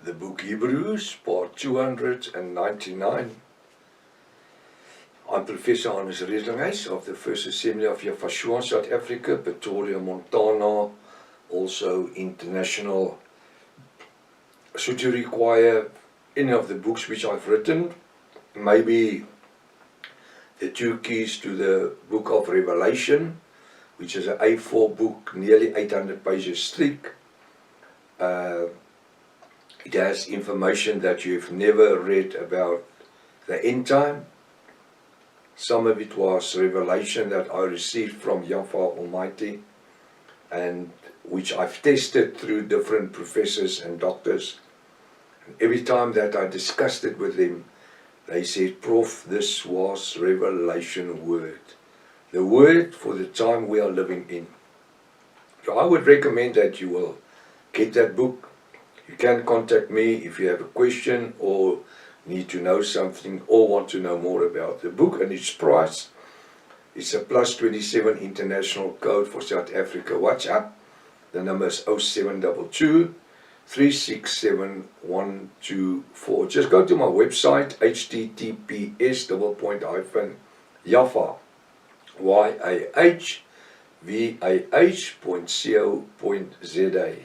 The book Hebrews, part 299. I'm Professor Hannes Redinghuis of the First Assembly of Yafashua, South Africa, Pretoria, Montana, also international. Should you require any of the books which I've written, maybe the two keys to the book of Revelation, which is an A4 book, nearly 800 pages thick. It has information that you've never read about the end time. Some of it was revelation that I received from Yahweh Almighty, and which I've tested through different professors and doctors. And every time that I discussed it with them, they said, Prof, this was revelation word. The word for the time we are living in. So I would recommend that you will get that book. You can contact me if you have a question or need to know something or want to know more about the book and its price. It's a +27 international code for South Africa WhatsApp. The number is 0722 367 124. Just go to my website, https://yafah.co.za.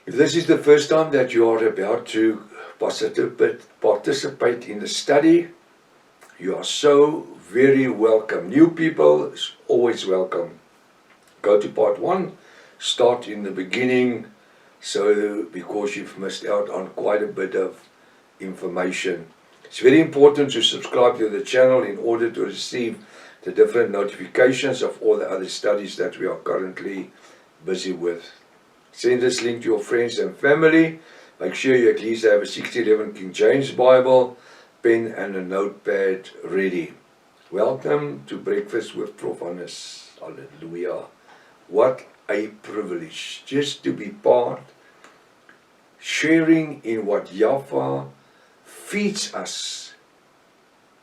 If this is the first time that you are about to participate in the study, you are so very welcome. New people is always welcome. Go to part 1, start in the beginning, because you've missed out on quite a bit of information. It's very important to subscribe to the channel in order to receive the different notifications of all the other studies that we are currently busy with. Send this link to your friends and family. Make sure you at least have a 1611 King James Bible, pen and a notepad ready. Welcome to Breakfast with Prof. Hannes. Hallelujah. What a privilege just to be part, sharing in what Yahweh feeds us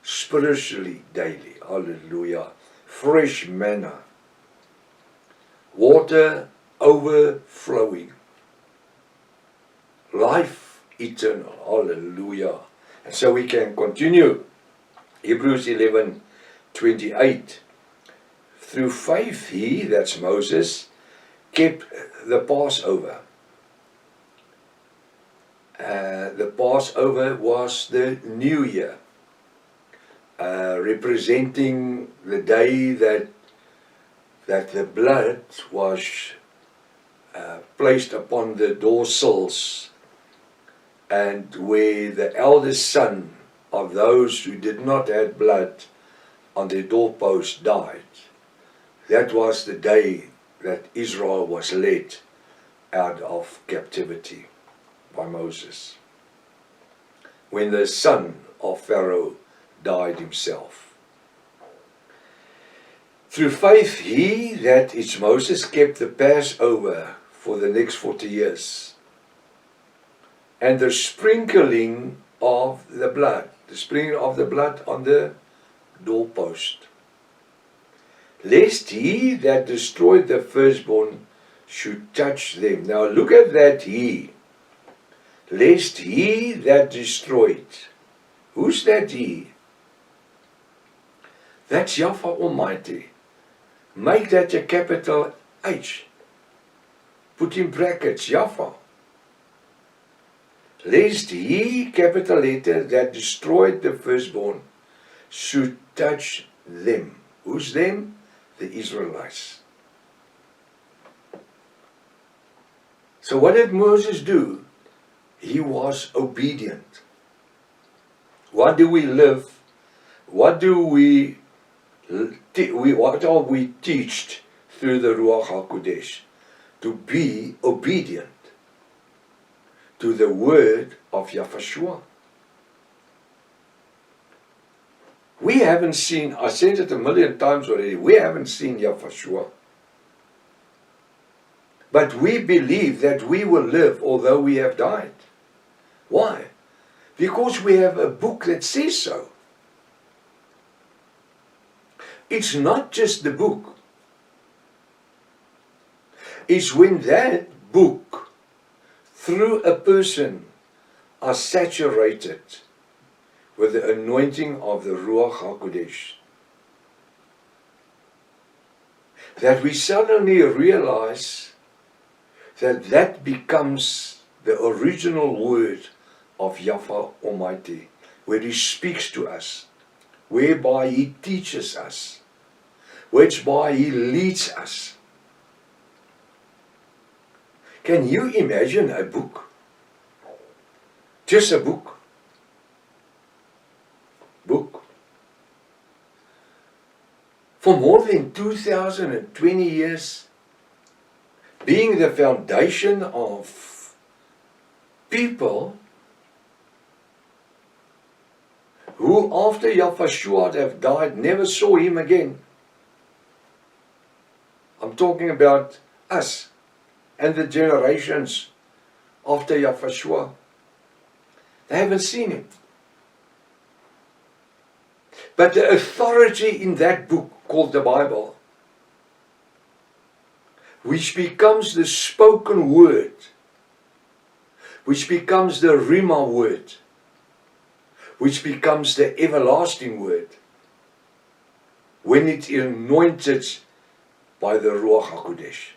spiritually daily. Hallelujah. Fresh manna. Water overflowing. Life eternal. Hallelujah. And so we can continue. Hebrews 11:28. Through faith he, that's Moses, kept the Passover. The Passover was the New Year, representing the day that the blood was placed upon the door sills, and where the eldest son of those who did not have blood on their doorpost died. That was the day that Israel was led out of captivity by Moses, when the son of Pharaoh died himself. Through faith he, that is Moses, kept the Passover for the next 40 years. And the sprinkling of the blood on the doorpost. Lest he that destroyed the firstborn should touch them. Now look at that he. Lest he that destroyed. Who's that he? That's Yahweh Almighty. Make that a capital H. Put in brackets, Yahweh. Lest he, capital letter, that destroyed the firstborn, should touch them. Who's them? The Israelites. So what did Moses do? He was obedient. What do we live? What are we teached through the Ruach HaKodesh? To be obedient to the word of Yahweh. We haven't seen, I said it 1,000,000 times already, we haven't seen Yahweh. But we believe that we will live although we have died. Why? Because we have a book that says so. It's not just the book. It's when that book through a person are saturated with the anointing of the Ruach HaKodesh, that we suddenly realize that that becomes the original word of Yahweh Almighty, where He speaks to us, whereby He teaches us, whereby He leads us. Can you imagine a book? Just a book. For more than 2020 years, being the foundation of people who after Yahshua have died never saw Him again. I'm talking about us and the generations after Yahshua. They haven't seen Him. But the authority in that book called the Bible, which becomes the spoken word, which becomes the Rima word, which becomes the everlasting word, when it is anointed by the Ruach HaKodesh.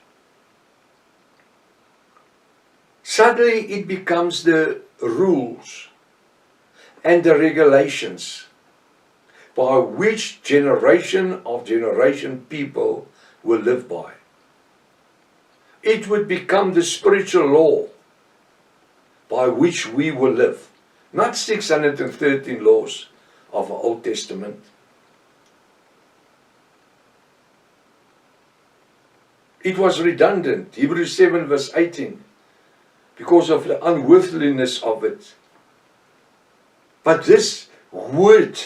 Suddenly it becomes the rules and the regulations by which generation of generation people will live by. It would become the spiritual law by which we will live. Not 613 laws of the Old Testament. It was redundant, Hebrews 7 verse 18, because of the unworthiness of it. But this word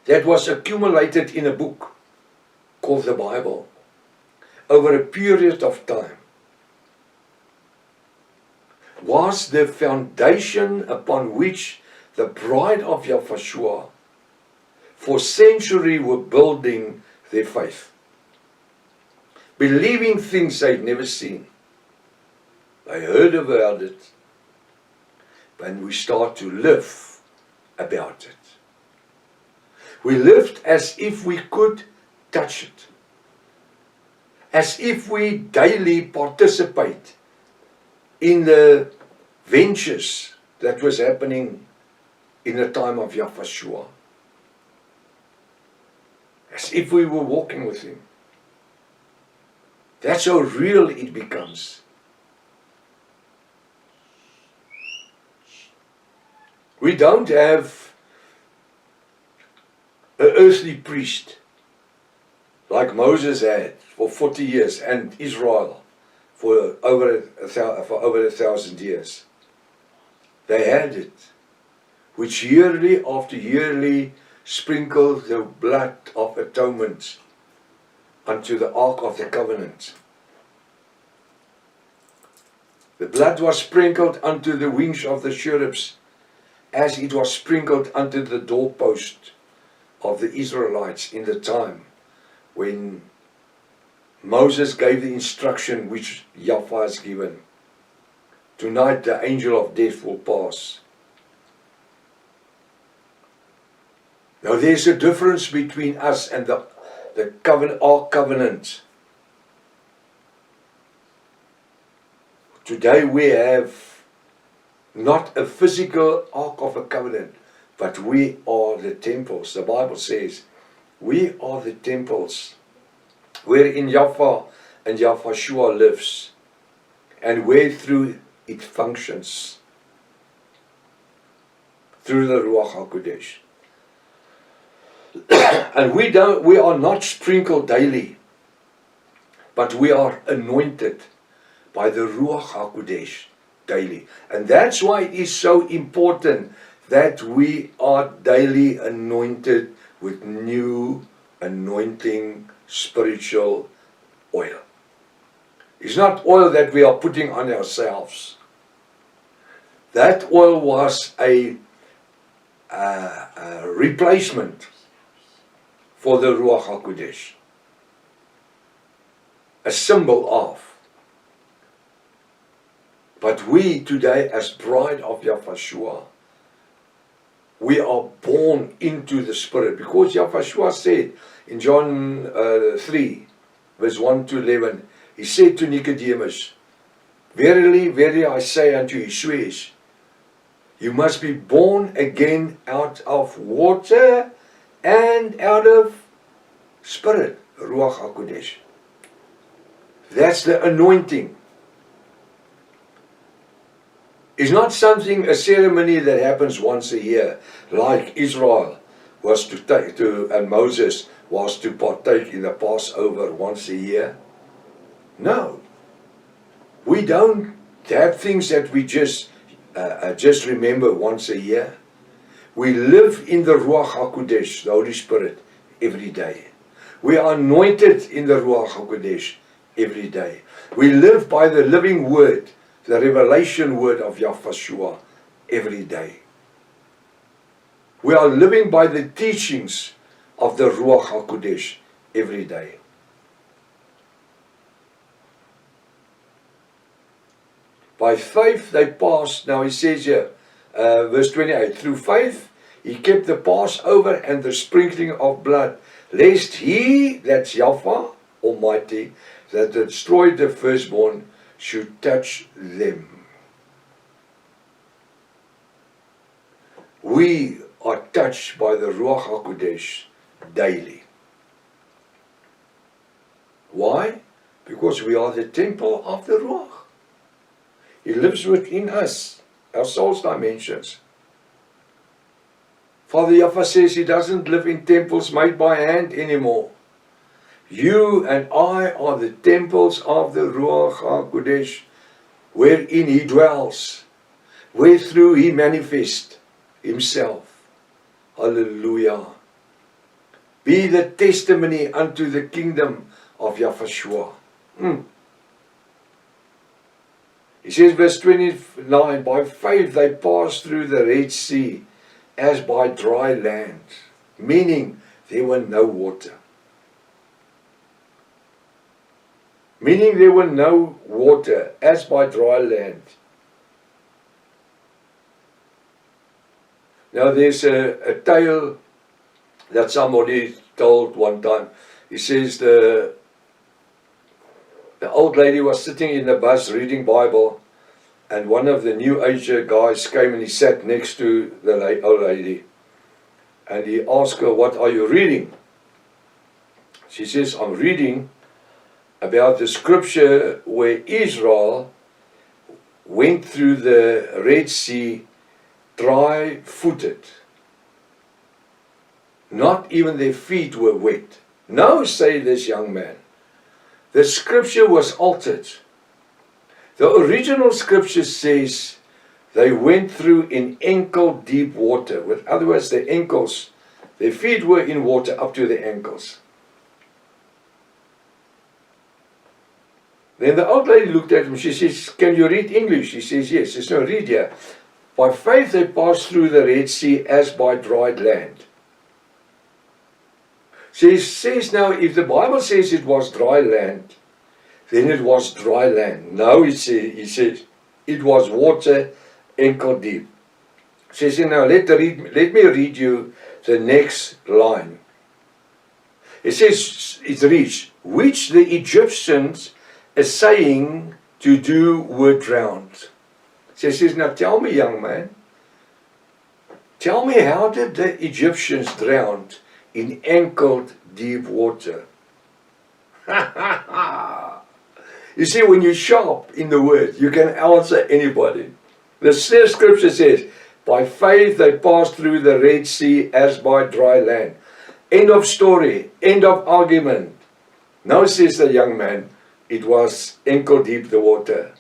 that was accumulated in a book called the Bible over a period of time was the foundation upon which the bride of Yahshua for centuries were building their faith, believing things they'd never seen. They heard about it, but we start to live about it. We lived as if we could touch it, as if we daily participate in the ventures that was happening in the time of Yahshua, as if we were walking with Him. That's how real it becomes. We don't have an earthly priest like Moses had for 40 years and Israel for over 1,000 years. They had it, which yearly after yearly sprinkled the blood of atonement unto the Ark of the Covenant. The blood was sprinkled unto the wings of the cherubs, as it was sprinkled unto the doorpost of the Israelites in the time when Moses gave the instruction which Yahweh has given. Tonight the angel of death will pass. Now there's a difference between us and the covenant, our covenant. Today we have not a physical Ark of a Covenant, but we are the temples. The Bible says we are the temples wherein Yahweh and Yahshua lives, and where through it functions, through the Ruach HaKodesh. And we are not sprinkled daily, but we are anointed by the Ruach HaKodesh daily. And that's why it is so important that we are daily anointed with new anointing spiritual oil. It's not oil that we are putting on ourselves. That oil was a replacement for the Ruach HaKodesh, a symbol of. But we today, as bride of Yahushua, we are born into the Spirit. Because Yahushua said in John 3, verse 1 to 11, he said to Nicodemus, Verily, verily, I say unto you, he swears, you must be born again out of water and out of Spirit, Ruach HaKodesh. That's the anointing. It's not something, a ceremony that happens once a year, like Israel was to take and Moses was to partake in the Passover once a year. No. We don't have things that we just remember once a year. We live in the Ruach HaKodesh, the Holy Spirit, every day. We are anointed in the Ruach HaKodesh every day. We live by the living word, the revelation word of Yahushua every day. We are living by the teachings of the Ruach HaKodesh every day. By faith they passed, now he says here, verse 28, through faith he kept the Passover and the sprinkling of blood, lest he, that's Yahweh Almighty, that destroyed the firstborn, should touch them. We are touched by the Ruach HaKodesh daily. Why? Because we are the temple of the Ruach. He lives within us, our soul's dimensions. Father Yahweh says he doesn't live in temples made by hand anymore. You and I are the temples of the Ruach HaKodesh, wherein he dwells, where through he manifests himself. Hallelujah. Be the testimony unto the kingdom of Yahushua. He says, verse 29, by faith they passed through the Red Sea as by dry land, meaning there were no water. Meaning there were no water, as by dry land. Now there's a tale that somebody told one time. He says the old lady was sitting in the bus reading Bible, and one of the New Age guys came and he sat next to the old lady, and he asked her, what are you reading? She says, I'm reading about the scripture where Israel went through the Red Sea dry-footed. Not even their feet were wet. No, say this young man. The scripture was altered. The original scripture says they went through in ankle-deep water. With other words, their ankles, their feet were in water up to their ankles. Then the old lady looked at him. She says, can you read English? He says, yes. He says, no, read here. By faith they passed through the Red Sea as by dried land. So he says now, if the Bible says it was dry land, then it was dry land. Now he says it was water ankle deep. So he says, now let me read you the next line. It says, it reads, which the Egyptians essaying to do were drowned. So he says, now tell me, young man, tell me, how did the Egyptians drown in ankle deep water? You see, when you're sharp in the word, you can answer anybody. The scripture says, by faith they passed through the Red Sea as by dry land. End of story, end of argument. Now says the young man, it was ankle deep the water.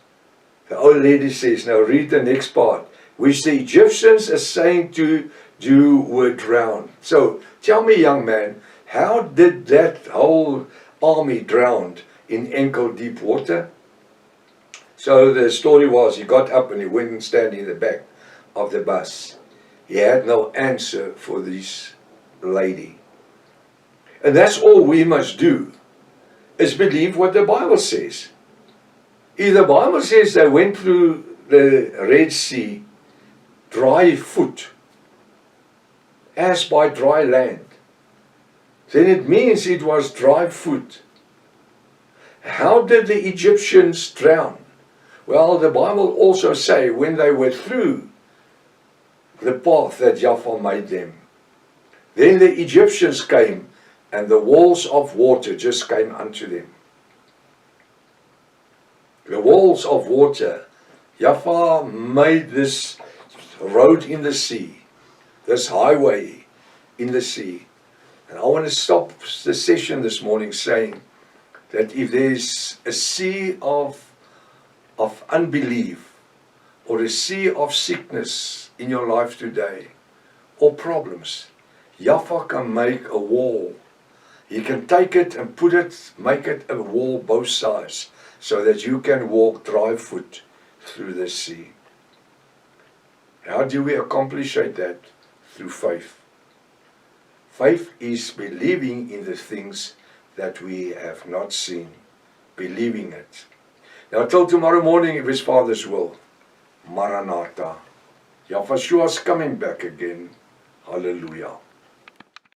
The old lady says, now read the next part, which the Egyptians are saying to do were drowned. So tell me, young man, how did that whole army drown in ankle deep water? So the story was, he got up and he went and stand in the back of the bus. He had no answer for this lady. And that's all we must do, is believe what the Bible says. If the Bible says they went through the Red Sea dry foot, as by dry land, then it means it was dry foot. How did the Egyptians drown? Well, the Bible also say when they were through the path that Yahweh made them, then the Egyptians came and the walls of water just came unto them. The walls of water, Yahweh made this road in the sea, this highway in the sea. And I want to stop the session this morning saying that if there's a sea of unbelief or a sea of sickness in your life today or problems, Yahweh can make a wall. He can take it and make it a wall both sides so that you can walk dry foot through the sea. How do we accomplish that? Through faith. Faith is believing in the things that we have not seen. Believing it. Now till tomorrow morning, if His Father's will. Maranatha. Yahweh is coming back again. Hallelujah.